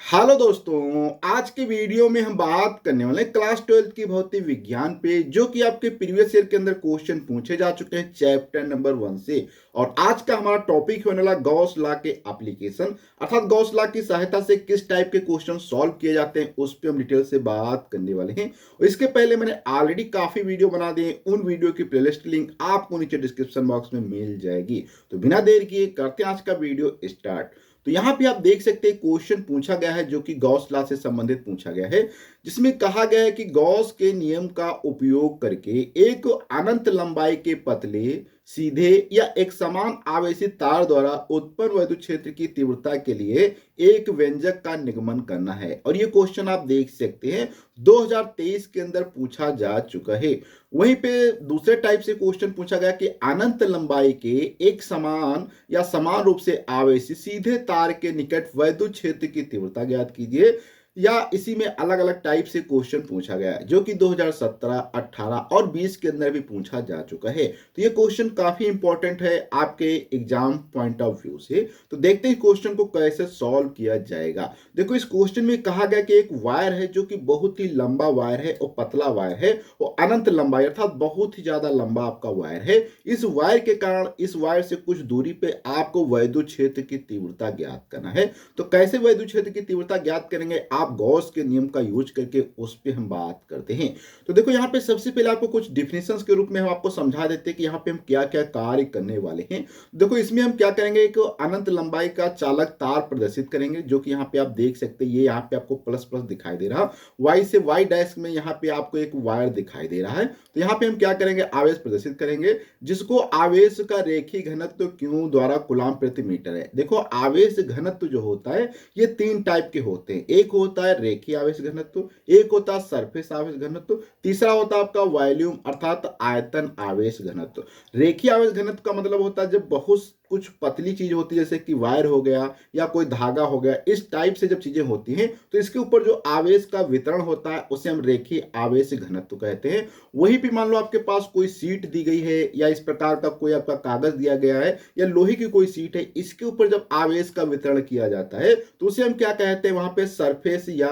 Hello दोस्तों, आज के वीडियो में हम बात करने वाले हैं क्लास 12 की भौतिक विज्ञान पे, जो कि आपके प्रीवियस ईयर के अंदर क्वेश्चन पूछे जा चुके हैं चैप्टर नंबर 1 से। और आज का हमारा टॉपिक होने वाला गॉस लॉ के एप्लीकेशन, अर्थात गॉस लॉ की सहायता से किस टाइप के क्वेश्चन सॉल्व किए जाते हैं उस पर हम डिटेल से बात करने वाले हैं। और इसके पहले मैंने ऑलरेडी काफी वीडियो बना दिए, उन वीडियो की प्लेलिस्ट लिंक आपको नीचे डिस्क्रिप्शन बॉक्स में मिल जाएगी। तो बिना देर किए करते हैं आज का वीडियो स्टार्ट। तो यहां पे आप देख सकते हैं क्वेश्चन पूछा गया है जो कि गॉस लॉ से संबंधित पूछा गया है, जिसमें कहा गया है कि गॉस के नियम का उपयोग करके एक अनंत लंबाई के पतले सीधे या एक समान आवेशित तार द्वारा उत्पन्न वैद्युत क्षेत्र की तीव्रता के लिए एक व्यंजक का निगमन करना है। और ये क्वेश्चन आप देख सकते हैं 2023 के अंदर पूछा जा चुका है। वहीं पे दूसरे टाइप से क्वेश्चन पूछा गया कि अनंत लंबाई के एक समान या समान रूप से आवेशित सीधे तार के निकट वैद्युत क्षेत्र की तीव्रता ज्ञात कीजिए। या इसी में अलग अलग टाइप से क्वेश्चन पूछा गया है, जो कि 2017, 18 और 20 के अंदर भी पूछा जा चुका है। तो ये क्वेश्चन काफी इंपॉर्टेंट है आपके एग्जाम पॉइंट ऑफ व्यू से। तो देखते हैं क्वेश्चन को कैसे सॉल्व किया जाएगा। देखो, इस क्वेश्चन में कहा गया कि एक वायर है जो कि बहुत ही लंबा वायर है और पतला वायर है और अनंत लंबाई अर्थात बहुत ही ज्यादा लंबा आपका वायर है। इस वायर के कारण इस वायर से कुछ दूरी पे आपको वैद्युत क्षेत्र की तीव्रता ज्ञात करना है। तो कैसे वैद्युत क्षेत्र की तीव्रता ज्ञात करेंगे, आप गॉस के नियम का यूज करके उस पे हम बात करते हैं। तो देखो, यहाँ पे सबसे पहले आपको कुछ डिफिनेशंस के रूप में हम आपको समझा देते हैं कि यहाँ पे हम क्या क्या कार्य करने वाले हैं। देखो, इसमें हम क्या करेंगे, एक अनंत लंबाई का चालक तार प्रदर्शित करेंगे, जो कि यहाँ पे आप देख सकते हैं। ये यहाँ पे आपको प्लस प्लस दिखाई दे रहा, वाई से वाई डैश में यहाँ पे आपको एक वायर दिखाई दे रहा है। तो यहाँ पे हम क्या करेंगे, आवेश प्रदर्शित करेंगे, जिसको आवेश का रेखीय घनत्व क्यू द्वारा कूलम प्रति मीटर है। देखो, आवेश घनत्व जो होता है ये तीन टाइप के होते हैं। एक होता है रेखीय आवेश घनत्व, एक होता है सरफेस आवेश घनत्व, तीसरा होता है आपका वॉल्यूम अर्थात आयतन आवेश घनत्व। रेखीय आवेश घनत्व का मतलब होता है जब बहुत कुछ पतली चीज होती है, जैसे कि वायर हो गया या कोई धागा हो गया, इस टाइप से जब चीजें होती हैं तो इसके ऊपर जो आवेश का वितरण होता है उसे हम रेखीय आवेश घनत्व कहते हैं। वहीं पे मान लो आपके पास कोई सीट दी गई है या इस प्रकार का कोई आपका कागज दिया गया है या लोहे की कोई सीट है, इसके ऊपर जब आवेश का वितरण किया जाता है तो उसे हम क्या कहते हैं, वहां पे सरफेस या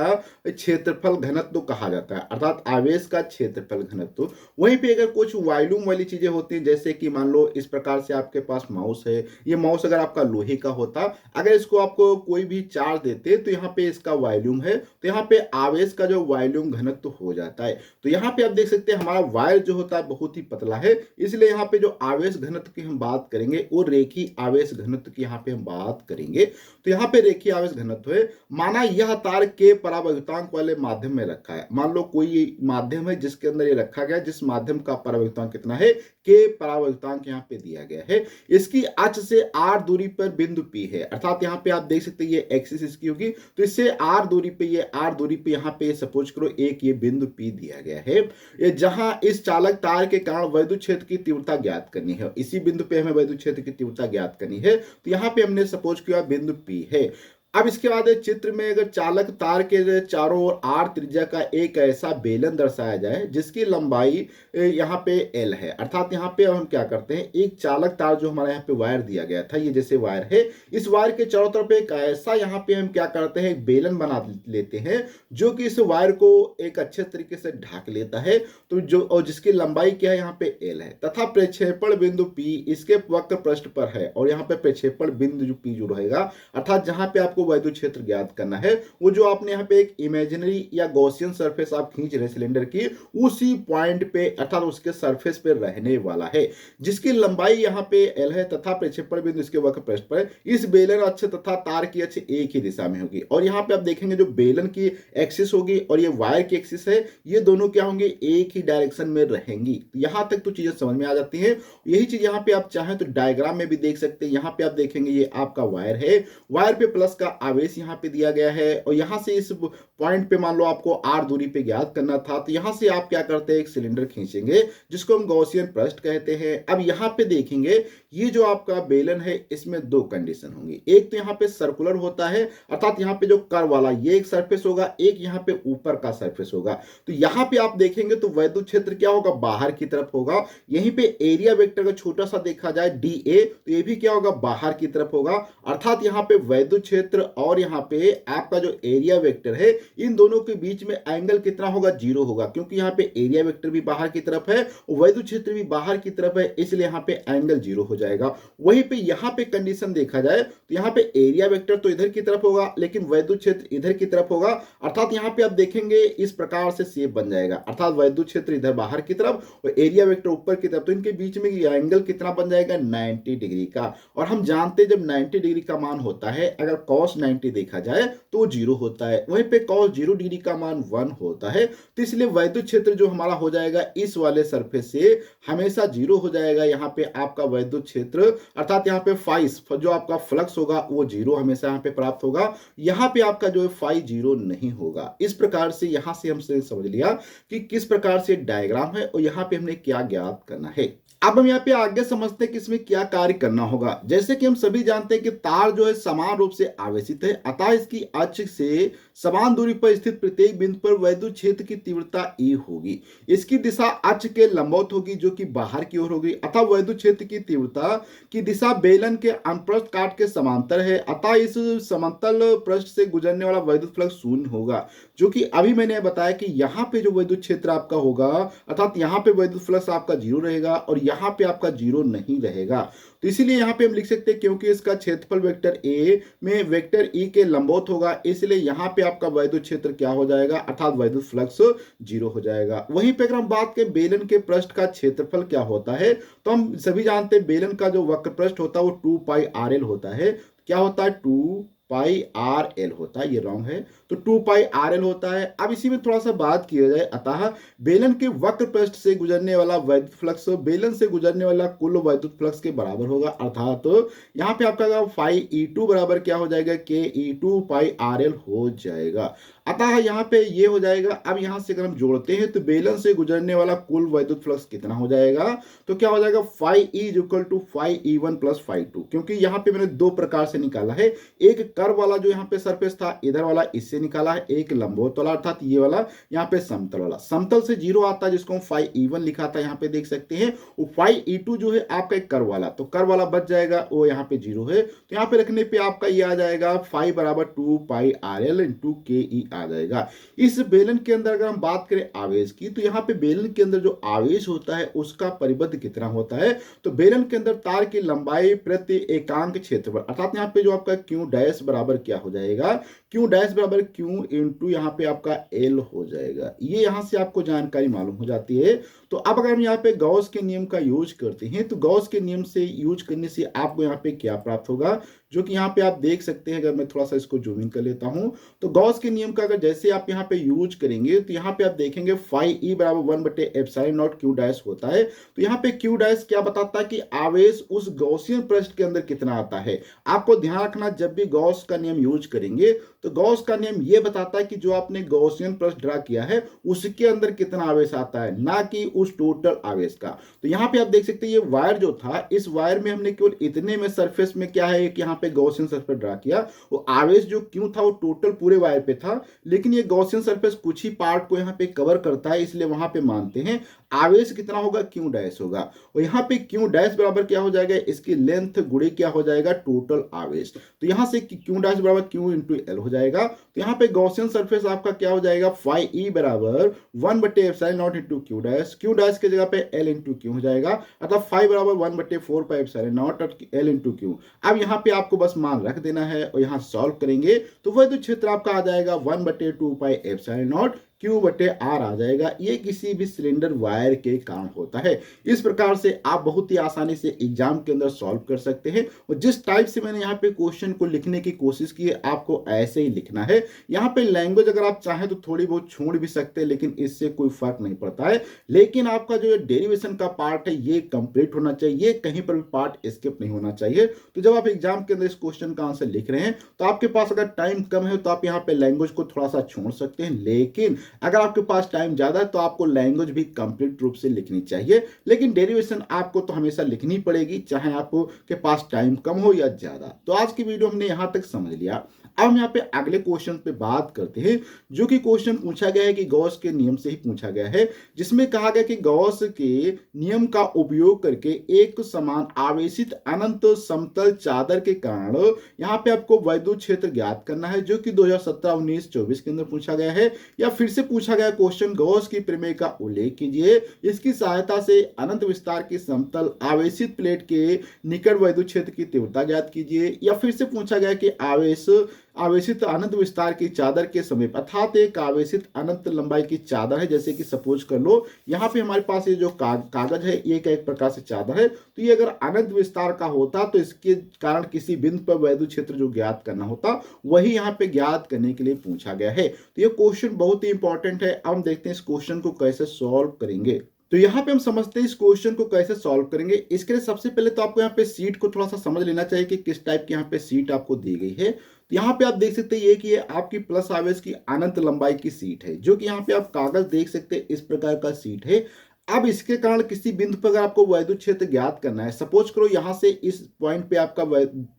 क्षेत्रफल घनत्व कहा जाता है, अर्थात आवेश का क्षेत्रफल घनत्व। वहीं पे अगर कुछ वॉल्यूम वाली चीजें होती हैं, जैसे कि मान लो इस प्रकार से आपके पास माउस है, ये माउस अगर आपका लोहे का होता, अगर इसको आपको कोई भी चार्ज देते तो यहाँ पे इसका वॉल्यूम है, तो यहाँ पे आवेश का जो वॉल्यूम घनत्व हो जाता है। तो यहाँ पे आप देख सकते हैं हमारा वायर जो होता है बहुत ही पतला है, इसलिए यहाँ पे जो आवेश घनत्व की हम बात करेंगे वो रेखीय आवेश घनत्व की यहाँ पे हम बात करेंगे। तो यहाँ पे रेखीय आवेश घनत्व है, माना यह तार के परावैद्युतांक वाले माध्यम में रखा है। मान लो कोई माध्यम है जिसके अंदर ये रखा गया, जिस माध्यम का परावैद्युतांक कितना है, के परावैद्युतांक यहाँ पे दिया गया है। इसकी अक्ष से r दूरी पर बिंदु P है, अर्थात यहाँ पे आप देख सकते हैं ये एक्सिस इसकी होगी, तो इससे r दूरी पे ये r दूरी पे यहाँ पे सपोज करो एक ये बिंदु P दिया गया है, ये जहां इस चालक तार के कारण वैद्युत क्षेत्र की तीव्रता ज्ञात करनी है। इसी बिंदु पे हमें वैद्युत क्षेत्र की तीव्रता ज्ञात करनी है, तो यहाँ पे हमने सपोज किया बिंदु P है। अब इसके बाद चित्र में अगर चालक तार के चारों ओर r त्रिज्या का एक ऐसा बेलन दर्शाया जाए जिसकी लंबाई यहाँ पे l है, अर्थात यहाँ पे हम क्या करते हैं, एक चालक तार जो हमारे यहाँ पे वायर दिया गया था, ये जैसे वायर है, इस वायर के चारों तरफ एक ऐसा यहाँ पे हम क्या करते हैं, बेलन बना लेते हैं जो कि इस वायर को एक अच्छे तरीके से ढक लेता है। तो जो और जिसकी लंबाई क्या है, यहाँ पे l है, तथा प्रक्षेपण बिंदु P इसके वक्र पृष्ठ पर है। और यहाँ पे प्रक्षेपण बिंदु जो P जो रहेगा, अर्थात जहां पे आपको वैद्युत क्षेत्र ज्ञात करना है, वो जो आपने यहाँ पे एक इमेजिनरी या गॉसियन सरफेस आप खींच रहे सिलेंडर की, उसी पॉइंट पे अर्थात उसके सरफेस पे रहने वाला है, जिसकी लंबाई यहाँ पे l है तथा प्रक्षेपण बिंदु इसके वक्र पृष्ठ पर। इस बेलन अक्ष तथा तार की अक्ष एक ही दिशा में होगी। और यहाँ पे आप देखेंगे जो बेलन की एक्सिस होगी और ये वायर की एक्सिस है, ये दोनों क्या होंगे, एक ही डायरेक्शन में रहेंगी। यहां तक तो चीजें समझ में आ जाती हैं। यही चीज यहाँ पे आप चाहें तो डायग्राम में भी देख सकते हैं। यहाँ पे आप देखेंगे ये आपका वायर है, वायर पे प्लस का आवेश यहाँ पे दिया गया है, और यहाँ से इस पॉइंट पे मान लो आपको r दूरी पे ज्ञात करना था, तो यहाँ से आप क्या करते हैं, एक सिलेंडर खींचेंगे जिसको हम गॉसियन पृष्ठ कहते हैं। अब यहाँ पे देखेंगे ये जो आपका बेलन है, इसमें दो कंडीशन होंगी। एक तो यहाँ पे सर्कुलर होता है, अर्थात यहाँ पे जो कर्व वाला ये एक सरफेस होगा, एक यहाँ पे ऊपर का सरफेस होगा। तो यहाँ पे आप देखेंगे तो वैद्युत क्षेत्र क्या होगा, बाहर की तरफ होगा। यहीं पे एरिया वेक्टर का छोटा सा देखा जाए dA, तो ये भी क्या होगा, बाहर की तरफ होगा। अर्थात यहाँ पे वैद्युत क्षेत्र क्षेत्र और यहाँ पे आपका जो एरिया वेक्टर है, इन दोनों के बीच में एंगल कितना होगा, 0 होगा, क्योंकि यहाँ पे एरिया वेक्टर भी बाहर की तरफ है और वैद्युत क्षेत्र भी बाहर की तरफ है, इसलिए यहाँ पे एंगल 0 हो जाएगा। वहीं पे यहाँ पे कंडीशन देखा जाए तो यहाँ पे एरिया वेक्टर तो इधर की तरफ होगा लेकिन वैद्युत क्षेत्र इधर की तरफ होगा, अर्थात यहाँ पे आप देखेंगे इस प्रकार से शेप बन जाएगा, अर्थात वैद्युत क्षेत्र इधर बाहर की तरफ और एरिया वेक्टर ऊपर की तरफ, तो इनके बीच में एंगल कितना बन जाएगा, 90 डिग्री का। और हम जानते हैं जब 90 डिग्री का मान होता है, अगर cos 90 देखा जाए तो 0 होता है, वहीं पे cos 0 डिग्री का मान 1 होता है, तो इसलिए वैद्युत क्षेत्र जो हमारा हो जाएगा इस वाले सरफेस से हमेशा 0 हो जाएगा। यहाँ पे आपका वैद्युत क्षेत्र अर्थात यहाँ पे फाई जो आपका फ्लक्स होगा वो 0 हमेशा यहाँ पे प्राप्त होगा, यहाँ पे आपका जो है फाई 0 नहीं होगा। इस प्रकार से यहाँ से हमसे समझ लिया कि किस प्रकार से डायग्राम है और यहाँ पे हमने क्या ज्ञात करना है। अब हम यहाँ पे आगे समझते हैं कि इसमें क्या कार्य करना होगा। जैसे कि हम सभी जानते हैं कि तार जो है समान रूप से आवेशित है, अतः इसकी अक्ष से समान दूरी पर स्थित प्रत्येक बिंदु पर वैद्युत क्षेत्र की तीव्रता E होगी। इसकी दिशा अक्ष के लंबवत होगी जो कि बाहर की ओर होगी, अतः वैद्युत क्षेत्र की तीव्रता की दिशा बेलन के अनुप्रस्थ काट के समांतर है, अतः इस समतल पृष्ठ से गुजरने वाला वैद्युत फ्लक्स शून्य होगा, जो कि अभी मैंने बताया कि यहाँ पे जो वैद्युत क्षेत्र आपका होगा अर्थात यहाँ पे वैद्युत फ्लक्स आपका 0 रहेगा और यहाँ पे आपका 0 नहीं रहेगा। तो इसीलिए यहाँ पे हम लिख सकते हैं क्योंकि इसका क्षेत्रफल वेक्टर ए में वेक्टर ई के लंबवत होगा, इसलिए यहाँ पे आपका वैद्युत क्षेत्र क्या हो जाएगा अर्थात वैद्युत फ्लक्स 0 हो जाएगा। वहीं पे अगर हम बात करें बेलन के पृष्ठ का क्षेत्रफल क्या होता है, तो हम सभी जानते हैं बेलन का जो वक्र पृष्ठ होता है वो 2 पाई आर एल होता है। क्या होता है, 2 पाई आर एल होता है, ये रॉन्ग है, तो 2 पाई आर एल होता है। अब इसी में थोड़ा सा बात किया जाए, अतः बेलन के वक्र पृष्ठ से गुजरने वाला वैद्युत फ्लक्स बेलन से गुजरने वाला कुल वैद्युत फ्लक्स के बराबर होगा, अर्थात तो यहाँ पे आपका फाई E2 बराबर क्या हो जाएगा, के E2 पाई आर एल हो जाएगा। अतः यहाँ पे ये हो जाएगा। अब यहाँ से अगर हम जोड़ते हैं तो बेलन से गुजरने वाला कुल वैद्युत फ्लक्स कितना हो जाएगा, तो क्या हो जाएगा, phi E is equal to phi E1 plus phi 2, क्योंकि यहाँ पे मैंने दो प्रकार से निकाला है, एक कर्व वाला जो यहाँ पे सरफेस था इधर वाला इससे निकाला है, एक लंबवत वाला अर्थात ये वाला यहाँ पे समतल वाला। समतल से 0 आता है जिसको हम फाई E1 लिखा था, यहाँ पे देख सकते हैं। वो फाई E2 जो है आपका एक कर्व वाला, तो कर्व वाला बच जाएगा, वो यहाँ पे 0 है, तो यहाँ पे रखने पे आपका ये आ जाएगा फाई बराबर 2 पाई आर एल इंटू के ई आ जाएगा। इस बेलन के अंदर अगर हम बात करें आवेश की, तो यहाँ पे बेलन के अंदर जो आवेश होता है उसका परिबद्ध कितना होता है, तो बेलन के अंदर तार की लंबाई प्रति एकांक क्षेत्रफल, अर्थात यहाँ पे जो आपका क्यू डैश बराबर क्या हो जाएगा, क्यू डैश बराबर क्यू इंटू यहाँ पे आपका एल हो जाएगा। ये यहाँ से आपको जानकारी मालूम हो जाती है। तो अब अगर हम यहाँ पे गॉस के नियम का यूज करते हैं, तो गॉस के नियम से यूज करने से आपको यहाँ पे क्या प्राप्त होगा, जो कि यहाँ पे आप देख सकते हैं। अगर मैं थोड़ा सा इसको जूम इन कर लेता हूं, तो गॉस के नियम का अगर जैसे आप यहाँ पे यूज करेंगे, तो यहाँ पे आप देखेंगे फाई ई बराबर 1/ε0 क्यू डैश होता है। तो यहाँ पे क्यू डैश क्या बताता है कि आवेश उस गॉसियन पृष्ठ के अंदर कितना आता है। आपको ध्यान रखना, जब भी गॉस का नियम यूज करेंगे तो गॉस का नियम ये बताता है कि जो आपने गॉसियन पृष्ठ ड्रा किया है उसके अंदर कितना आवेश आता है, ना कि उस टोटल आवेश का। तो यहाँ पे आप देख सकते हैं ये वायर जो था, इस वायर में हमने केवल इतने में सरफेस में क्या है कि यहाँ पे गॉसियन सरफेस ड्रा किया, वो आवेश जो क्यों था वो टोटल पूरे वायर पे था, लेकिन ये गॉसियन सरफेस कुछ ही पार्ट को यहाँ पे कवर करता है, इसलिए वहां पे मानते हैं आवेश कितना होगा, क्यू डैश होगा। और यहाँ पे क्यू डैश बराबर क्या हो जाएगा, इसकी लेंथ गुणे क्या हो जाएगा, टोटल आवेश। तो यहाँ से क्यू डैश बराबर क्यू इंटू एल हो जाएगा। तो यहाँ पे गॉसियन सरफेस आपका क्या हो जाएगा, फाई ई बराबर 1/ε0 इंटू क्यू डैश की जगह पे एल इंटू क्यू हो जाएगा, अर्थात फाई बराबर 1/4πε0 और एल इंटू क्यू। अब यहाँ पे आपको बस मान रख देना है और यहाँ सॉल्व करेंगे तो वैद्युत क्षेत्र आपका आ जाएगा 1/2πε0 Q/R आ जाएगा। ये किसी भी सिलेंडर वायर के कारण होता है। इस प्रकार से आप बहुत ही आसानी से एग्जाम के अंदर सॉल्व कर सकते हैं। और जिस टाइप से मैंने यहाँ पे क्वेश्चन को लिखने की कोशिश की है, आपको ऐसे ही लिखना है। यहाँ पे लैंग्वेज अगर आप चाहें तो थोड़ी बहुत छोड़ भी सकते हैं, लेकिन इससे कोई फर्क नहीं पड़ता है। लेकिन आपका जो डेरिवेशन का पार्ट है ये कंप्लीट होना चाहिए, ये कहीं पर भी पार्ट स्किप नहीं होना चाहिए। तो जब आप एग्जाम के अंदर इस क्वेश्चन का आंसर लिख रहे हैं तो आपके पास अगर टाइम कम है तो आप यहाँ पे लैंग्वेज को थोड़ा सा छोड़ सकते हैं, लेकिन अगर आपके पास टाइम ज्यादा है तो आपको लैंग्वेज भी कंप्लीट रूप से लिखनी चाहिए। लेकिन डेरिवेशन आपको तो हमेशा लिखनी पड़ेगी, चाहे आपको के पास टाइम कम हो या ज्यादा। तो आज की वीडियो हमने यहां तक समझ लिया। अब हम यहाँ पे अगले क्वेश्चन पे बात करते हैं, जो कि क्वेश्चन पूछा गया है कि गॉस के नियम से ही पूछा गया है, जिसमें कहा गया कि गॉस के नियम का उपयोग करके एक समान आवेशित अनंत समतल चादर के कारण यहाँ पे आपको वैद्युत क्षेत्र ज्ञात करना है, जो कि 2017, 19, 24 के अंदर पूछा गया है। या फिर से पूछा गया क्वेश्चन, गॉस की प्रमेय का उल्लेख कीजिए, इसकी सहायता से अनंत विस्तार की समतल आवेशित प्लेट के निकट वैद्युत क्षेत्र की तीव्रता ज्ञात कीजिए। या फिर से पूछा गया कि आवेशित अनंत विस्तार की चादर के समीप, अर्थात एक आवेशित अनंत लंबाई की चादर है, जैसे कि सपोज कर लो यहाँ पे हमारे पास ये जो कागज है ये एक प्रकार से चादर है, तो ये अगर अनंत विस्तार का होता तो इसके कारण किसी बिंदु पर वैद्युत क्षेत्र जो ज्ञात करना होता वही यहाँ पे ज्ञात करने के लिए पूछा गया है। तो ये क्वेश्चन बहुत ही इंपॉर्टेंट है। अब हम देखते हैं इस क्वेश्चन को कैसे सॉल्व करेंगे। तो यहाँ पे हम समझते हैं इस क्वेश्चन को कैसे सॉल्व करेंगे। इसके लिए सबसे पहले तो आपको यहाँ पे सीट को थोड़ा सा समझ लेना चाहिए कि किस टाइप की यहाँ पे सीट आपको दी गई है। तो यहाँ पे आप देख सकते हैं कि ये आपकी प्लस आवेश की अनंत लंबाई की सीट है, जो कि यहाँ पे आप कागज देख सकते हैं इस प्रकार का सीट है। अब इसके कारण किसी बिंदु पर अगर आपको वैद्युत क्षेत्र ज्ञात करना है, सपोज करो यहां से इस पॉइंट पे आपका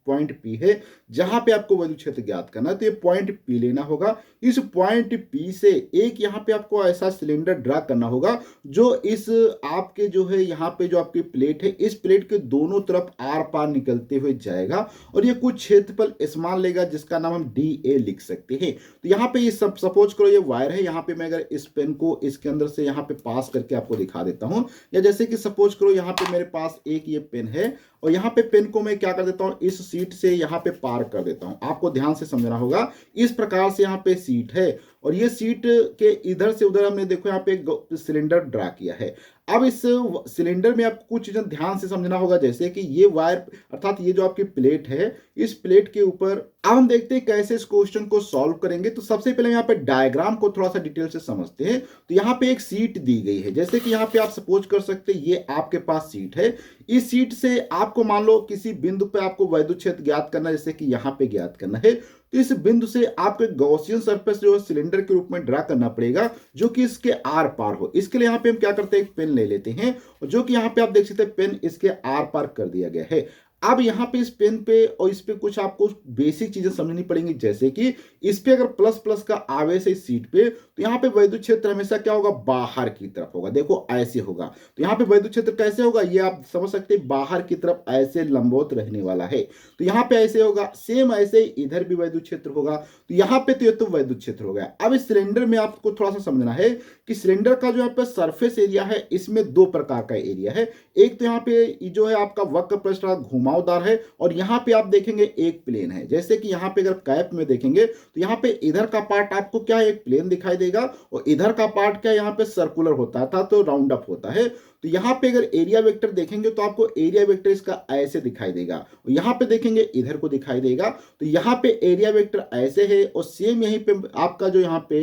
पॉइंट पी है जहां पे आपको वैद्युत क्षेत्र ज्ञात करना है, तो ये पॉइंट पी लेना होगा। इस पॉइंट पी से एक यहाँ पे आपको ऐसा सिलेंडर ड्रा करना होगा जो इस आपके जो है यहाँ पे जो आपकी प्लेट है, इस प्लेट के दोनों तरफ आर पार निकलते हुए जाएगा और ये कुछ क्षेत्रफल समान लेगा, जिसका नाम हम डी ए लिख सकते हैं। तो यहाँ पे ये सब सपोज करो ये वायर है, यहाँ पे मैं अगर इस पेन को इसके अंदर से यहाँ पे पास करके आपको दिखा देता हूं, या जैसे कि सपोज करो यहाँ पे मेरे पास एक ये पेन है और यहाँ पे पेन को मैं क्या कर देता हूँ, इस सीट से यहाँ पे पार कर देता हूँ। आपको ध्यान से समझना होगा, इस प्रकार से यहाँ पे सीट है और ये सीट के इधर से उधर हमने देखो यहाँ पे सिलेंडर ड्रा किया है। अब इस सिलेंडर में आपको कुछ चीजें ध्यान से समझना होगा, जैसे कि ये वायर अर्थात ये जो आपकी प्लेट है, इस प्लेट के ऊपर अब हम देखते हैं कैसे इस क्वेश्चन को सॉल्व करेंगे। तो सबसे पहले यहाँ पे डायग्राम को थोड़ा सा डिटेल से समझते हैं। तो यहाँ पे एक सीट दी गई है, जैसे कि यहाँ पे आप सपोज कर सकते हैं ये आपके पास सीट है। इस सीट से आपको मान लो किसी बिंदु पे आपको वैद्युत क्षेत्र ज्ञात करना है, जैसे कि यहाँ पे ज्ञात करना है, तो इस बिंदु से आपको एक गॉसियन सरफेस जो है सिलेंडर के रूप में ड्रा करना पड़ेगा, जो कि इसके आर पार हो। इसके लिए यहाँ पे हम क्या करते हैं, एक पेन ले लेते हैं और जो कि यहाँ पे आप देख सकते हैं पेन इसके आर पार कर दिया गया है। अब यहाँ पे इस पेन पे और इस पे कुछ आपको बेसिक चीजें समझनी पड़ेंगी, जैसे कि इस पे अगर प्लस प्लस का आवेश है इस सीट पे, तो यहाँ पे वैद्युत क्षेत्र हमेशा क्या होगा, बाहर की तरफ होगा। देखो ऐसे होगा, तो यहाँ पे वैद्युत क्षेत्र कैसे होगा, ये आप समझ सकते हैं बाहर की तरफ ऐसे लंबवत रहने वाला है। तो यहाँ पे ऐसे होगा, सेम ऐसे इधर भी वैद्युत क्षेत्र होगा। तो यहाँ पे तो ये तो वैद्युत क्षेत्र हो गया। अब इस सिलेंडर में आपको थोड़ा सा समझना है कि सिलेंडर का जो यहाँ पे सरफेस एरिया है, इसमें दो प्रकार का एरिया है। एक तो यहाँ पे जो है आपका वक्र पृष्ठ घुमावदार है और यहाँ पे आप देखेंगे एक प्लेन है। जैसे कि यहाँ पे अगर कैप में देखेंगे तो यहाँ पे इधर का पार्ट आपको क्या है, एक प्लेन दिखाई देगा और इधर का पार्ट क्या यहाँ पे सर्कुलर होता था, तो राउंड अप होता है। तो यहाँ पे अगर एरिया वेक्टर देखेंगे तो आपको एरिया वेक्टर इसका ऐसे दिखाई देगा और यहाँ पे देखेंगे इधर को दिखाई देगा। तो यहाँ पे एरिया वेक्टर ऐसे है और सेम यहीं पे आपका जो यहाँ पे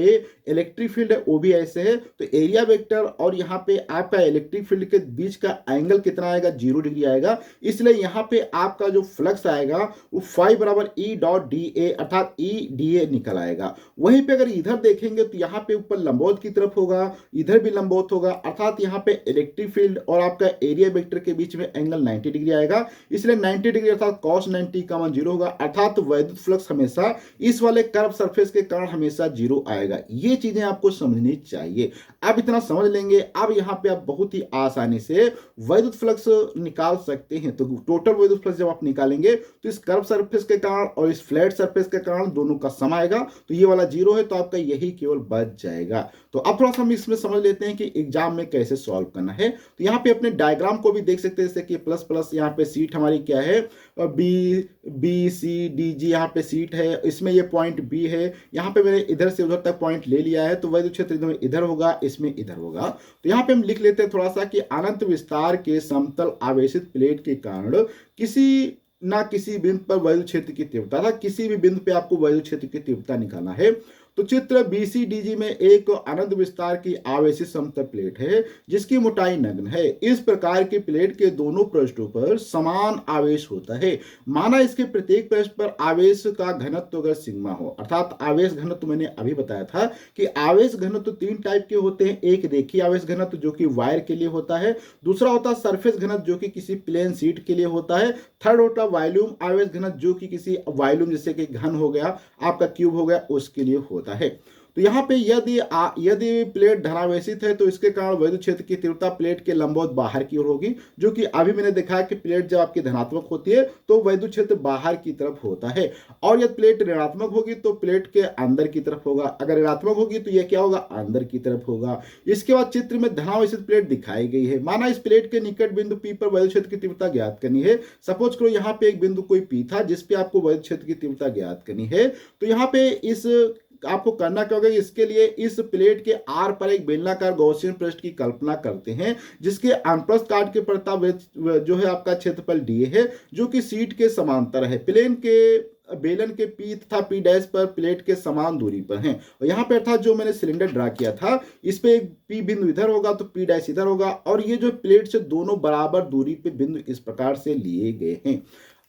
इलेक्ट्रिक फील्ड है वो भी ऐसे है। तो एरिया वेक्टर और यहाँ पे आपका इलेक्ट्रिक फील्ड के बीच का एंगल कितना आएगा, 0 डिग्री आएगा। इसलिए यहाँ पे आपका जो फ्लक्स आएगा वो फाई बराबर ई डॉट डी ए अर्थात ई डी ए निकल आएगा। वहीं पे अगर इधर देखेंगे तो यहाँ पे ऊपर लंबवत की तरफ होगा, इधर भी लंबवत होगा, अर्थात यहाँ पे इलेक्ट्रिक फील्ड और आपका एरिया वेक्टर के बीच में एंगल 90 डिग्री आएगा। इसलिए 90 डिग्री अर्थात cos 90 का मान 0 होगा, अर्थात वैद्युत फ्लक्स हमेशा इस वाले कर्व सरफेस के कारण हमेशा 0 आएगा। ये चीजें आपको समझनी चाहिए। अब इतना समझ लेंगे, अब यहाँ पे आप बहुत ही आसानी से वैद्युत फ्लक्स निकाल सकते हैं। तो टोटल वैद्युत फ्लक्स जब आप निकालेंगे तो इस कर्व सरफेस के कारण और इस फ्लैट सरफेस के कारण दोनों का सम आएगा। तो ये वाला 0 है, तो आपका यही केवल बच जाएगा। तो अब थोड़ा सा हम इसमें समझ लेते हैं कि एग्जाम में कैसे सॉल्व करना है। तो यहाँ पे अपने डायग्राम को भी देख सकते हैं, जैसे कि प्लस प्लस यहाँ पे सीट हमारी क्या है, बी सी डी जी यहाँ पे सीट है, इसमें ये पॉइंट बी है। यहाँ पे मैंने इधर से उधर तक पॉइंट ले लिया है, तो वैद्युत क्षेत्र इधर होगा, इसमें इधर होगा। तो यहाँ पे हम लिख लेते हैं थोड़ा सा कि अनंत विस्तार के समतल आवेशित प्लेट के कारण किसी बिंदु पर वैद्युत क्षेत्र की तीव्रता था, किसी भी बिंदु पे आपको वैद्युत क्षेत्र की तीव्रता निकालना है। तो चित्र BCDG में एक अनंत विस्तार की आवेशित समतल प्लेट है जिसकी मोटाई नगण्य है। इस प्रकार की प्लेट के दोनों पृष्ठों पर समान आवेश होता है। माना इसके प्रत्येक पृष्ठ पर आवेश का घनत्व अगर सिग्मा हो, अर्थात आवेश घनत्व मैंने अभी बताया था कि आवेश घनत्व 3 टाइप के होते हैं। एक रेखीय आवेश घनत्व जो कि वायर के लिए होता है, दूसरा होता है सरफेस घनत्व जो कि किसी प्लेन शीट के लिए होता है, थर्ड होता है वॉल्यूम आवेश घनत्व जो कि किसी वॉल्यूम जैसे कि घन हो गया, आपका क्यूब हो गया, उसके लिए होता है। तो यहाँ पे यदि प्लेट धनावेशित है तो इसके कारण वैद्युत क्षेत्र की तीव्रता प्लेट के लंबवत बाहर की ओर होगी, जो कि अभी मैंने देखा है कि प्लेट जब आपकी धनात्मक होती है तो वैद्युत क्षेत्र बाहर की तरफ होता है, और यदि प्लेट ऋणात्मक होगी तो प्लेट के अंदर की तरफ होगा। अगर ऋणात्मक होगी तो यह क्या होगा, अंदर की तरफ होगा। इसके बाद चित्र में धनावेशित प्लेट दिखाई गई है। माना इस प्लेट के निकट बिंदु P पर वैद्युत क्षेत्र की तीव्रता ज्ञात करनी है। सपोज करो यहाँ पे एक बिंदु कोई P था जिसपे आपको वैद्युत क्षेत्र की तीव्रता ज्ञात करनी है। तो यहाँ पे इस आपको करना क्या होगा, इसके लिए इस प्लेट के आर पर एक बेलनाकार गॉसियन पृष्ठ की कल्पना करते हैं, जिसके अनुप्रस्थ काट के पड़ता जो है आपका क्षेत्रफल डीए है, जो कि सीट के समांतर है। प्लेन के बेलन के पी तथा पी डैश पर प्लेट के समान दूरी पर हैं, और यहाँ पे अर्थात जो मैंने सिलेंडर ड्रा किया था इस पे एक पी बिंदु इधर होगा तो पी डैश इधर होगा, और ये जो प्लेट से दोनों बराबर दूरी पे बिंदु इस प्रकार से लिए गए हैं।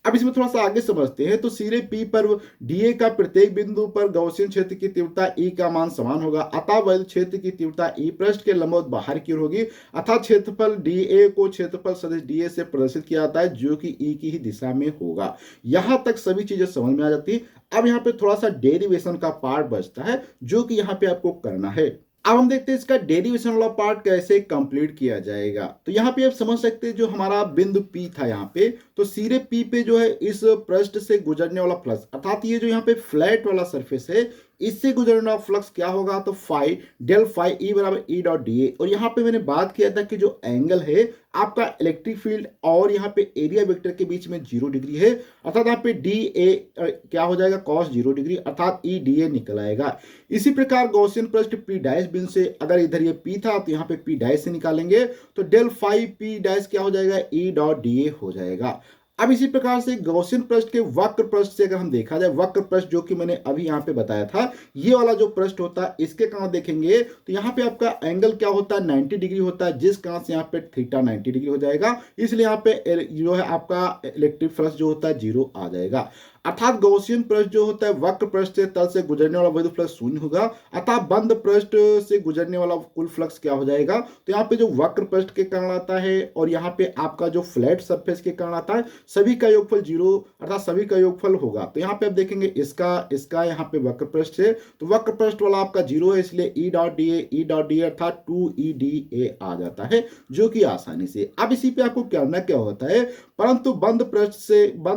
अब इसमें थोड़ा सा आगे समझते हैं। तो सिरे P पर डीए का प्रत्येक बिंदु पर गॉसियन क्षेत्र की तीव्रता E का मान समान होगा, अतः वैद्युत क्षेत्र की तीव्रता E पृष्ठ के लंबवत बाहर की ओर होगी, अतः क्षेत्रफल डीए को क्षेत्रफल सदिश डीए से प्रदर्शित किया जाता है, जो कि E की ही दिशा में होगा। यहां तक सभी चीजें समझ में आ जाती। अब यहाँ पे थोड़ा सा डेरिवेशन का पार्ट बचता है, जो कि यहाँ पे आपको करना है। अब हम देखते हैं इसका डेरिवेशन वाला पार्ट कैसे कंप्लीट किया जाएगा। तो यहाँ पे आप समझ सकते हैं, जो हमारा बिंदु P था यहाँ पे, तो सिरे P पे जो है इस पृष्ठ से गुजरने वाला फ्लक्स, अर्थात ये जो यहाँ पे फ्लैट वाला सरफेस है, इससे गुजरने वाला फ्लक्स क्या होगा, तो फाई डेल फाई ई बराबर ई डॉट डी ए। और यहाँ पे मैंने बात किया था कि जो एंगल है आपका इलेक्ट्रिक फील्ड और यहाँ पे एरिया वेक्टर के बीच में 0 डिग्री है, अर्थात यहाँ पे डी ए क्या हो जाएगा, कॉस 0 डिग्री, अर्थात ई डी ए निकल आएगा। इसी प्रकार गॉसियन पृष्ठ पी डैश बिंदु से, अगर इधर ये पी था तो यहाँ पे पी डैश से निकालेंगे तो डेल फाई पी डैश क्या हो जाएगा, ई डॉट डी ए हो जाएगा। अब इसी प्रकार से गॉसियन पृष्ठ के वक्र पृष्ठ से अगर हम देखा जाए, वक्र पृष्ठ जो कि मैंने अभी यहाँ पे बताया था, ये वाला जो पृष्ठ होता है इसके कारण देखेंगे तो यहाँ पे आपका एंगल क्या होता है, 90 डिग्री होता है, जिस कारण से यहाँ पे थीटा 90 डिग्री हो जाएगा, इसलिए यहाँ पे जो है आपका इलेक्ट्रिक फ्लक्स जो होता है 0 आ जाएगा। अर्थात गॉसियन पृष्ठ जो होता है वक्र पृष्ठ से तल से गुजरने वाला वैद्युत फ्लक्स 0 होगा, अतः बंद पृष्ठ से गुजरने वाला कुल फ्लक्स क्या हो जाएगा, तो यहाँ पे जो वक्र पृष्ठ के कारण आता है और यहाँ पे आपका जो फ्लैट सरफेस के कारण आता है, सभी का योगफल 0, अर्थात सभी का योगफल होगा। तो यहाँ पे आप देखेंगे इसका यहाँ पे वक्र पृष्ठ है, तो वक्र पृष्ठ वाला आपका 0 है, इसलिए ई डॉट डी ए अर्थात 2EDA आ जाता है, जो कि आसानी से। अब इसी पे आपको करना क्या होता है, परंतु बंद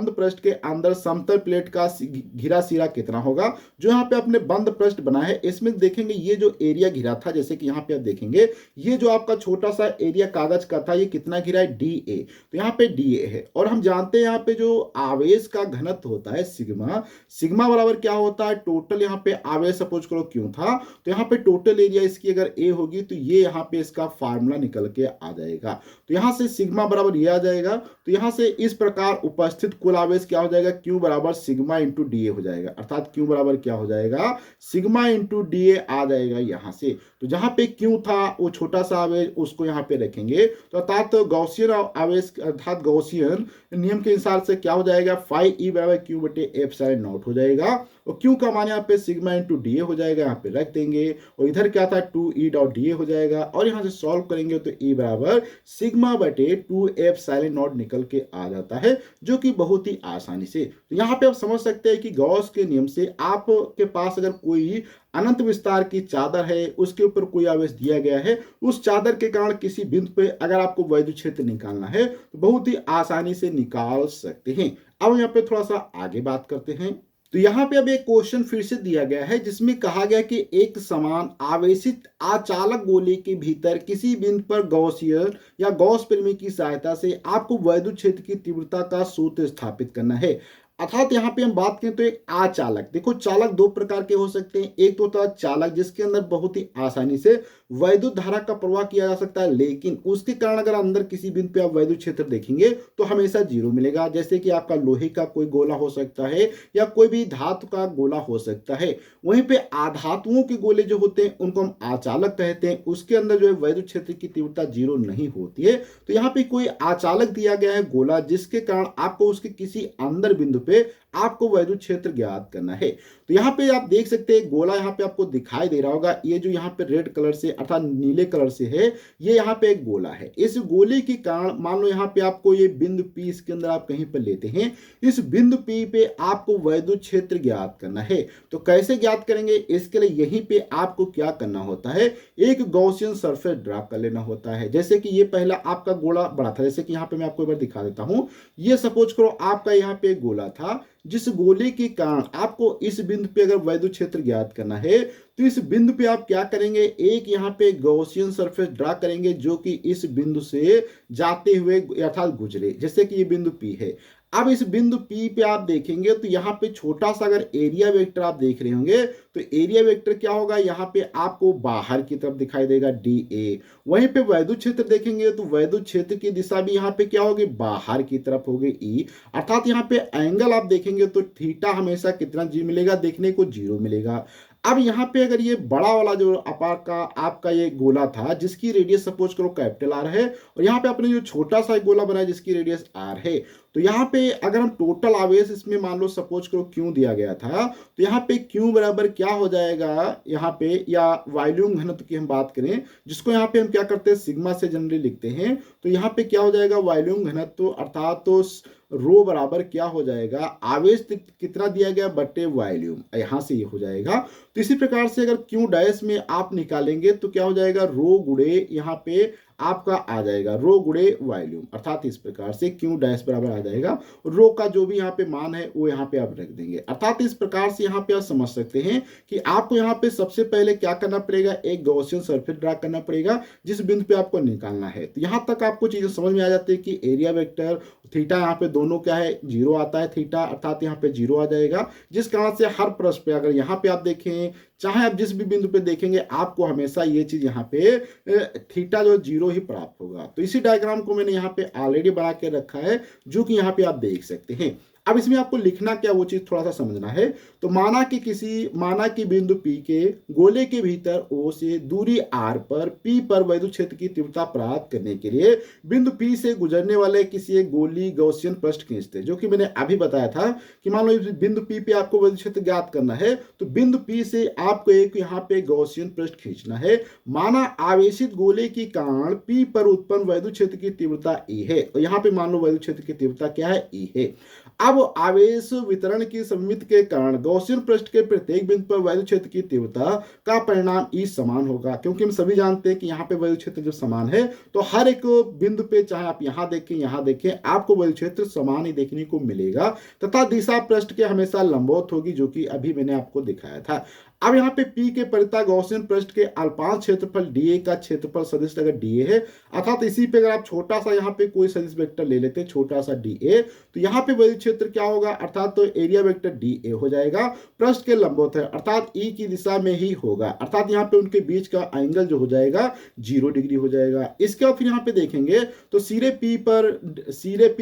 पृष्ठ के अंदर समतल प्लेट का घिरा सिरा कितना होगा, जो यहाँ पे आपने बंद पृष्ठ बना है इसमें देखेंगे ये जो एरिया घिरा था, जैसे कि यहाँ पे आप देखेंगे ये जो आपका छोटा सा एरिया कागज का था, ये कितना घिरा है, DA। तो यहाँ पे DA है, और हम जानते हैं यहाँ पे जो आवेश का घनत्व होता है सिग्मा बराबर क्या होता है, टोटल यहाँ पे आवेश सपोज करो क्यों था, तो यहाँ पे टोटल एरिया इसकी अगर A होगी तो ये यहाँ पे इसका फार्मूला निकल के आ जाएगा। तो यहाँ से सिग्मा बराबर ये आ जाएगा, तो यहाँ से इस प्रकार उपस्थित कुल आवेश क्या हो जाएगा, Q बराबर सिग्मा इंटू डी ए हो जाएगा, अर्थात Q बराबर क्या हो जाएगा, सिग्मा इंटू डी ए आ जाएगा यहाँ से। तो जहां पे Q था वो छोटा सा आवेश उसको यहाँ पे रखेंगे, तो अर्थात गॉसियन आवेश अर्थात गॉसियन नियम के हिसाब से क्या हो जाएगा, फाई ई बराबर Q बटे एप्सिलॉन नॉट हो जाएगा, और Q का मान यहाँ पे सिग्मा इंटू डी ए हो जाएगा, यहाँ पे रख देंगे, और इधर क्या था 2E डॉट डी ए हो जाएगा, और यहाँ से सॉल्व करेंगे तो E बराबर सिग्मा बटे 2 एप्सिलॉन नॉट निकल के आ जाता है, जो कि बहुत ही आसानी से। तो यहाँ पे आप समझ सकते हैं कि गॉस के नियम से आपके पास अगर कोई अनंत विस्तार की चादर है, उसके ऊपर कोई आवेश दिया गया है, उस चादर के कारण किसी बिंदु पे अगर आपको वैद्युत क्षेत्र निकालना है तो बहुत ही आसानी से निकाल सकते हैं। अब यहाँ पे थोड़ा सा आगे बात करते हैं। तो यहाँ पे अब एक क्वेश्चन फिर से दिया गया है, जिसमें कहा गया कि एक समान आवेशित आचालक गोले के भीतर किसी बिंदु पर गॉसियन या गॉस प्रमेय की सहायता से आपको वैद्युत क्षेत्र की तीव्रता का सूत्र स्थापित करना है। अर्थात यहाँ पे हम बात करें तो एक आचालक, देखो चालक दो प्रकार के हो सकते हैं, एक तो होता है चालक जिसके अंदर बहुत ही आसानी से वैद्युत धारा का प्रवाह किया जा सकता है, लेकिन उसके कारण अगर अंदर किसी बिंदु पे आप वैद्युत क्षेत्र देखेंगे तो हमेशा 0 मिलेगा, जैसे कि आपका लोहे का कोई गोला हो सकता है या कोई भी धातु का गोला हो सकता है। वहीं पे आधातुओं के गोले जो होते हैं उनको हम आचालक कहते हैं, उसके अंदर जो है वैद्युत क्षेत्र की तीव्रता 0 नहीं होती है। तो यहाँ पे कोई आचालक दिया गया है गोला, जिसके कारण आपको उसके किसी अंदर बिंदु पे आपको वैद्युत क्षेत्र ज्ञात करना है। तो यहाँ पे आप देख सकते हैं गोला यहाँ पे आपको दिखाई दे रहा होगा, ये जो यहाँ पे रेड कलर से अर्थात नीले कलर से है, ये यहाँ पे एक गोला है। इस गोले के कारण मान लो यहाँ पे आपको ये बिंदु P इसके अंदर आप कहीं पर लेते हैं, इस बिंदु P पे आपको वैद्युत क्षेत्र ज्ञात करना है। तो कैसे ज्ञात करेंगे, इसके लिए यहीं पे आपको क्या करना होता है, एक गॉसियन सरफेस ड्रा कर लेना होता है। जैसे कि ये पहला आपका गोला बड़ा था, जैसे कि यहाँ पे मैं आपको एक बार दिखा देता हूं, ये सपोज करो आपका यहाँ पे एक गोला था, जिस गोले के कारण आपको इस बिंदु पे अगर वैद्युत क्षेत्र ज्ञात करना है तो इस बिंदु पे आप क्या करेंगे, एक यहाँ पे गॉसियन सरफेस ड्रा करेंगे जो कि इस बिंदु से जाते हुए अर्थात गुजरे, जैसे कि ये बिंदु P है। अब इस बिंदु P पे आप देखेंगे तो यहाँ पे छोटा सा अगर एरिया वेक्टर आप देख रहे होंगे तो एरिया वेक्टर क्या होगा, यहाँ पे आपको बाहर की तरफ दिखाई देगा DA। वहीं पे वैद्युत क्षेत्र देखेंगे तो वैद्युत क्षेत्र की दिशा भी यहाँ पे क्या होगी, बाहर की तरफ होगी E। अर्थात यहाँ पे एंगल आप देखेंगे तो थीटा हमेशा कितना जी मिलेगा, देखने को 0 मिलेगा। अब यहाँ पे अगर ये बड़ा वाला जो आकार का आपका ये गोला था जिसकी रेडियस सपोज करो कैपिटल R है, और यहाँ पे अपने जो छोटा सा गोला बना है जिसकी रेडियस R है, तो यहाँ पे अगर हम टोटल आवेश इसमें मान लो सपोज करो Q दिया गया था, तो यहाँ पे Q बराबर क्या हो जाएगा यहाँ पे, या वॉल्यूम घनत्व की हम बात करें जिसको यहाँ पे हम क्या करते हैं सिग्मा से जनरली लिखते हैं, तो यहाँ पे क्या हो जाएगा वॉल्यूम घनत्व अर्थात तो रो बराबर क्या हो जाएगा, आवेश कितना दिया गया बटे वॉल्यूम, यहां से ये हो जाएगा। तो इसी प्रकार से अगर क्यू डैश में आप निकालेंगे तो क्या हो जाएगा, रो गुणे यहाँ पे आपका आ जाएगा रो गुणे वॉल्यूम, अर्थात इस प्रकार से क्यू डैश बराबर आ जाएगा, रो का जो भी यहाँ पे मान है वो यहाँ पे आप रख देंगे। अर्थात इस प्रकार से यहाँ पे आप समझ सकते हैं कि आपको यहाँ पे सबसे पहले क्या करना पड़ेगा, एक गॉसियन सरफेस ड्रा करना पड़ेगा जिस बिंदु पे आपको निकालना है। तो यहाँ तक आपको चीजें समझ में आ जाती है कि एरिया वेक्टर थीटा यहाँ पे दोनों क्या है 0 आता है थीटा, अर्थात यहाँ पे 0 आ जाएगा, जिस कारण से हर पृष्ठ पे अगर यहाँ पे आप देखें चाहे आप जिस भी बिंदु पे देखेंगे आपको हमेशा ये चीज यहाँ पे थीटा जो 0 ही प्राप्त होगा। तो इसी डायग्राम को मैंने यहाँ पे ऑलरेडी बना के रखा है जो कि यहाँ पे आप देख सकते हैं। अब इसमें आपको लिखना क्या वो चीज थोड़ा सा समझना है। तो माना कि बिंदु P के गोले के भीतर O से दूरी R पर P पर वैद्युत क्षेत्र की तीव्रता प्राप्त करने के लिए बिंदु P से गुजरने वाले किसी एक गोली गॉसियन पृष्ठ खींचते, जो कि मैंने अभी बताया था कि मान लो बिंदु P पे आपको वैद्युत क्षेत्र ज्ञात करना है तो बिंदु P से आपको एक यहाँ पे गॉसियन पृष्ठ खींचना है। माना आवेशित गोले के कारण P पर उत्पन्न वैद्युत क्षेत्र की तीव्रता E है, तो यहाँ पे मान लो वैद्युत क्षेत्र की तीव्रता क्या है, E है। अब आवेश वितरण की सममिति के कारण गॉसियन पृष्ठ के प्रत्येक बिंदु पर वैद्युत क्षेत्र की तीव्रता का परिणाम E समान होगा, क्योंकि हम सभी जानते हैं कि यहाँ पे वैद्युत क्षेत्र जब समान है तो हर एक बिंदु पे चाहे आप यहाँ देखें आपको वैद्युत क्षेत्र समान ही देखने को मिलेगा तथा दिशा पृष्ठ के हमेशा लंबवत होगी, जो कि अभी मैंने आपको दिखाया था। अब यहाँ पे P के परिता गॉसियन पृष्ठ के अल्पांश क्षेत्रफल dA का क्षेत्रफल सदिश अगर dA है, अर्थात इसी पे अगर आप छोटा सा यहाँ पे कोई सदिश वेक्टर ले लेते हैं छोटा सा dA, तो यहाँ पे वैद्युत क्षेत्र क्या होगा, अर्थात तो एरिया वेक्टर dA हो जाएगा, पृष्ठ के लंबवत है अर्थात E की दिशा में ही होगा, अर्थात यहाँ पे उनके बीच का एंगल जो हो जाएगा 0 डिग्री हो जाएगा। इसके बाद फिर यहाँ पे देखेंगे तो सिरे P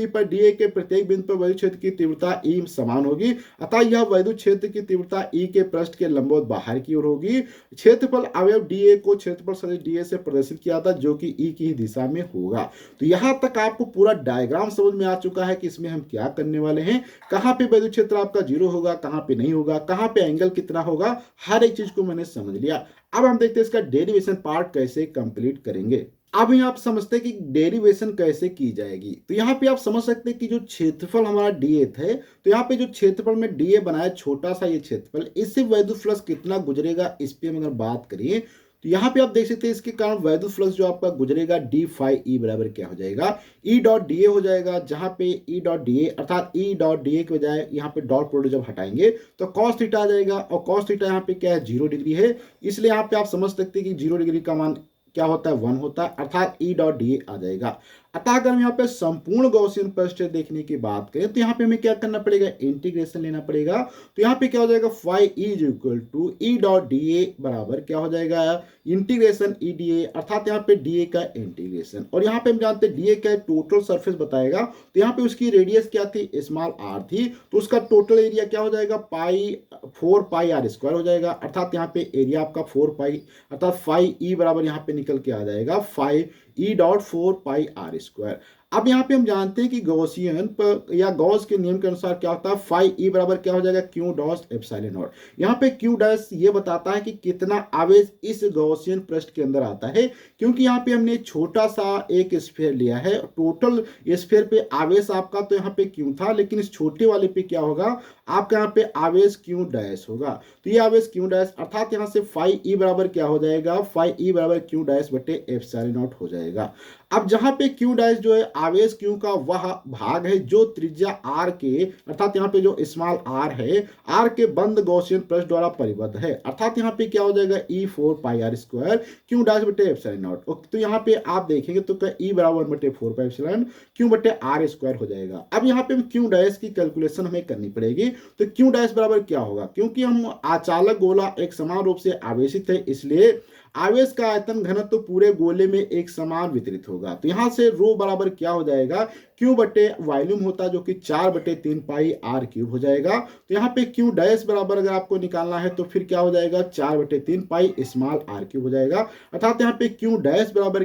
पर dA के प्रत्येक बिंदु पर वैद्युत क्षेत्र की तीव्रता E समान होगी, अतः यह वैद्युत क्षेत्र की तीव्रता E के पृष्ठ के लंबवत बाहर की ओर होगी। क्षेत्रफल अवयव dA को क्षेत्रफल सदिश dA से प्रदर्शित किया था जो कि E की ही दिशा में होगा। तो यहां तक आपको पूरा डायग्राम समझ में आ चुका है कि इसमें हम क्या करने वाले हैं, कहां पे वैद्युत क्षेत्र आपका 0 होगा, कहां पे नहीं होगा, कहां पे एंगल कितना होगा, हर एक चीज को मैंने समझ लिया। अब हम देखते हैं इसका डेरिवेशन पार्ट कैसे कंप्लीट करेंगे। अब यहाँ आप समझते हैं कि डेरिवेशन कैसे की जाएगी। तो यहाँ पे आप समझ सकते हैं कि जो क्षेत्रफल हमारा dA है, तो यहाँ पे जो क्षेत्रफल में dA बनाया छोटा सा ये क्षेत्रफल, इससे वैद्युत फ्लक्स कितना गुजरेगा इस पे हम अगर बात करें तो यहाँ पे आप देख सकते हैं इसके कारण वैद्युत फ्लक्स जो आपका गुजरेगा d phi E बराबर क्या हो जाएगा, E डॉट dA हो जाएगा, जहां पे E डॉट dA अर्थात E डॉट dA के बजाय यहाँ पे डॉट प्रोडक्ट जब हटाएंगे तो cos थीटा आ जाएगा, और cos थीटा यहाँ पे क्या है 0 डिग्री है, इसलिए यहाँ पे आप समझ सकते हैं कि 0 डिग्री का मान क्या होता है 1 होता है, अर्थात E डॉट dA आ जाएगा। अतः अगर हम यहाँ पे संपूर्ण गॉसियन पृष्ठ देखने की बात करें तो यहाँ पे हमें क्या करना पड़ेगा, इंटीग्रेशन लेना पड़ेगा। तो यहाँ पे क्या हो जाएगा phi is equal to E dot dA बराबर क्या हो जाएगा इंटीग्रेशन E dA, अर्थात यहाँ पे dA का इंटीग्रेशन, और यहाँ पे हम जानते हैं dA क्या टोटल सरफेस बताएगा, तो यहाँ पे उसकी रेडियस क्या थी स्मॉल r थी, तो उसका टोटल एरिया क्या हो जाएगा 4 पाई r स्क्वायर हो जाएगा, अर्थात यहाँ पे एरिया आपका 4 पाई अर्थात phi E बराबर यहाँ पे निकल के आ जाएगा 5 E डॉट 4 पाई r स्क्वायर। अब यहाँ पे हम जानते हैं कि गॉसियन पर या गॉस के नियम के अनुसार क्या होता है, फाई ई बराबर क्या हो जाएगा, क्यू डॉस एप्सिलॉन नॉट। यहाँ पे क्यू डैश ये बताता है कि कितना आवेश इस गॉसियन पृष्ठ के अंदर आता है, क्योंकि यहाँ पे हमने छोटा सा एक स्फीयर लिया है। टोटल स्फीयर पे आवेश आपका तो यहाँ पे क्यू था, लेकिन इस छोटे वाले पे क्या होगा, आपका यहाँ पे आवेश क्यू डैश होगा। तो ये आवेश क्यू डैश अर्थात यहाँ से फाई ई बराबर क्या हो जाएगा, फाई ई बराबर क्यू डैश बटे एप्सिलॉन नॉट हो जाएगा। अब जहां पे क्यू डैश जो है आवेश क्यू का वह भाग है जो त्रिज्या आर के, अर्थात यहाँ पे जो स्मॉल आर है, आर के बंद गॉसियन पृष्ठ द्वारा परिबद्ध है। अर्थात यहाँ पे क्या हो जाएगा, ई 4 पाई आर स्क्वायर क्यू डैश बटे एप्सिलॉन नॉट। तो यहाँ पे आप देखेंगे तो क्या ई बराबर बटे 4 पाई एप्सिलॉन क्यू बटे आर स्क्वायर हो जाएगा। अब यहाँ पे क्यू डैश की कैलकुलेशन हमें करनी पड़ेगी। तो क्यू डैश बराबर क्या होगा, क्योंकि हम आचालक गोला एक समान रूप से आवेशित है, इसलिए आवेश का आयतन घनत्व तो पूरे गोले में एक समान वितरित होगा। तो यहां से रो बराबर क्या हो जाएगा, क्यू बटे वॉल्यूम होता है जो कि 4 बटे 3 पाई आर क्यूब हो जाएगा। तो यहाँ पे क्यू डैश बराबर अगर आपको निकालना है तो फिर क्या हो जाएगा, 4 बटे 3 पाई स्मॉल आर क्यूब हो जाएगा। अर्थात यहाँ पे क्यू डैश बराबर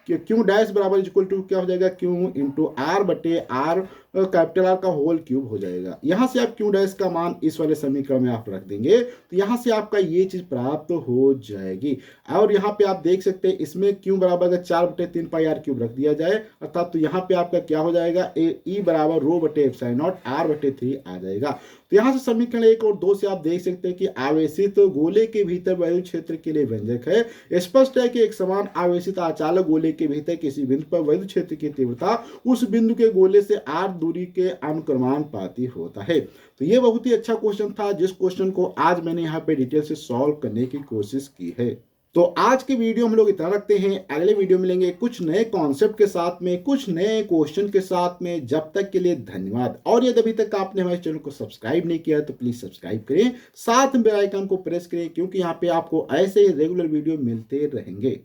क्यू डैश बराबर इक्वल टू क्या हो जाएगा, क्यू इंटू आर बटे आर कैपिटल आर का होल क्यूब हो जाएगा। यहां से आप क्यू डैश का मान इस वाले समीकरण में आप रख देंगे तो यहां से आपका ये चीज प्राप्त हो जाएगी। और यहाँ पे आप देख सकते हैं इसमें क्यू बराबर अगर 4 बटे 3 पाई आर क्यूब रख दिया जाए, अर्थात तो यहाँ पे आपका क्या हो जाएगा, ई बराबर रो बटे एप्सिलॉन नॉट आर बटे 3 आ जाएगा। तो यहाँ से समीकरण 1 और 2 से आप देख सकते हैं कि आवेशित तो गोले के भीतर वैद्युत क्षेत्र के लिए व्यंजक है। स्पष्ट है कि एक समान आवेशित आचालक गोले के भीतर किसी बिंदु पर वैद्युत क्षेत्र की तीव्रता उस बिंदु के गोले से आर दूरी के अनुक्रमानुपाती होता है। तो ये बहुत ही अच्छा क्वेश्चन था, जिस क्वेश्चन को आज मैंने यहाँ पे डिटेल से सॉल्व करने की कोशिश की है। तो आज के वीडियो हम लोग इतना रखते हैं, अगले वीडियो मिलेंगे कुछ नए कॉन्सेप्ट के साथ में, कुछ नए क्वेश्चन के साथ में। जब तक के लिए धन्यवाद। और यदि अभी तक आपने हमारे चैनल को सब्सक्राइब नहीं किया तो प्लीज सब्सक्राइब करें, साथ में बेल आइकन को प्रेस करें, क्योंकि यहाँ पे आपको ऐसे ही रेगुलर वीडियो मिलते रहेंगे।